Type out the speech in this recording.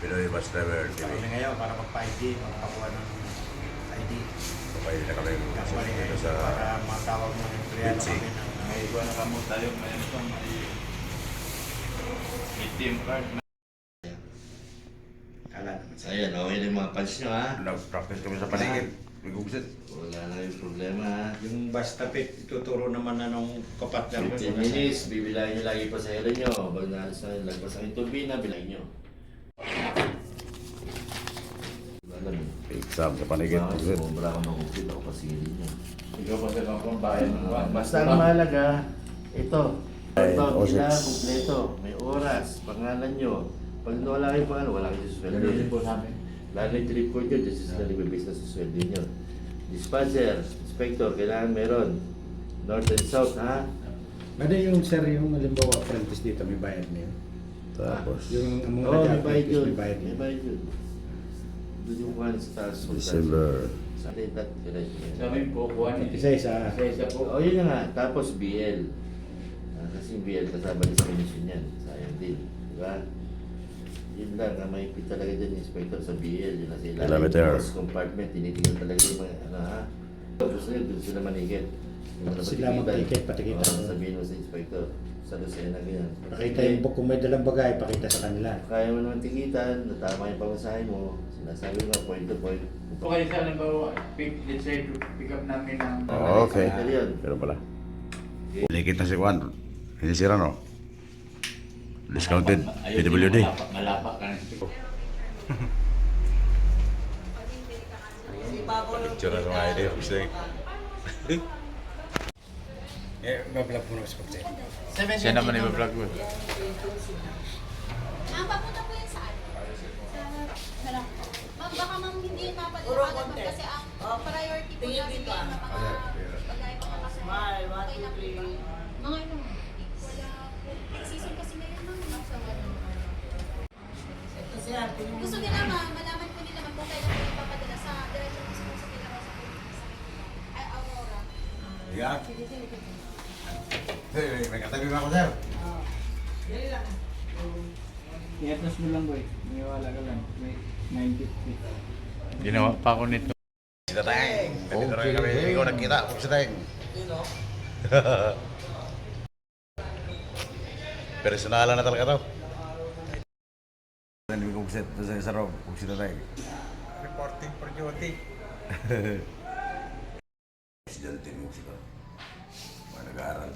Pinoy Bus Driver TV. Kami ngayon para magpa-ID, magpakuha ng ID. Kapay na kami Kapag dito sa para matawag mo ng empleyado Bitsy. kami ng May iba na kamo tayo ngayon ito, may ATM card na. kala naman sa Ayan, okay na yung mga pants nyo ha. nag-practice kami sa paligid. May gugsit. Wala na yung problema ha. yung basta pit, ituturo naman na nung kapat namin. 15 minutes, bibilahin nyo lagi pa sa hero nyo. Pag naalis na yung lagpas ang turbina, bilahin nyo. Alam mo, Exam sa paligid. Gugsit. sumobra ako ng upit ako pasigilin nyo. Ikaw pa sa kapang bayan ng buwan. Basta ang mahalaga, ito. Ay, Ito, O6. kailangan kumpleto. May oras, pangalan nyo. Pag wala kayong pangalan, wala kayong susweldo. Ganun din po sa amin. Lalo yung trip ko dyan, just sila nagbibis na susweldo nyo. Dispatcher, inspector, kailangan meron. North and South, ha? Ano yung sir, yung halimbawa apprentice dito, may bayad na yun? Tapos, Yung mga Oo, may bayad nag-apprentice, yun. may bayad May na. bayad yun. Doon yung kuhan sa taas. December. Sa that, Sa amin po, kuha ni Isa-isa. Isa-isa po. Oo, yun na nga. Tapos BL. Kasi yung BL kasama din sa commission yan. Sayang din. Diba? Yun lang, ang mahigpit talaga dyan, inspector sa BL. Yun kasi Kilometer. Yung compartment, tinitingnan talaga yung mga, ano ha? Gusto nyo, doon sila manigit. Yung mga Sila napatikitan. magtikit, patikitan. Oo, sabihin mo sa inspector. Sa Lucena, ganyan. Pakita yung book, kung may dalang bagay, pakita sa kanila. Kaya mo naman tikitan, natama yung pamasahe mo. Sinasabi mo, point to point. Ito kayo sa halimbawa, let's say, pick up namin ng... Okay. Ito yun. Pero pala. Likit na si Juan. Hindi sira, no? Discounted. PWD. Malapa ka na. Picture na sa mga idea. Gusto Eh, bablog mo na sa pagkain. Siya naman yung vlog mo. Ma'am, papunta po yan saan? Sa lang po. Ma'am, baka ma'am hindi yun mapaliwanag ma'am kasi ang priority po namin ngayon na mga pagkain pa kasama. Okay lang po ba? Mga ano, wala po. Season kasi ngayon ma'am, sa ano. Gusto nila ma'am, malaman po nila ma'am kung kailan po ipapadala sa diretso po sa Pilarosa po ay Aurora. Yeah. Hey, may katabi ba ako, sir? I-atas mo lang boy, maniwala ka lang, may 950. Ginawa pa ako nito. Si Tateng. Nandito rin kami. Ikaw nagkita. Si Tateng. Personalan na talaga to. Hindi ko set sa sarong. Kung si Tateng. Reporting for duty. Estudyante mo sila. Mga nag-aaral.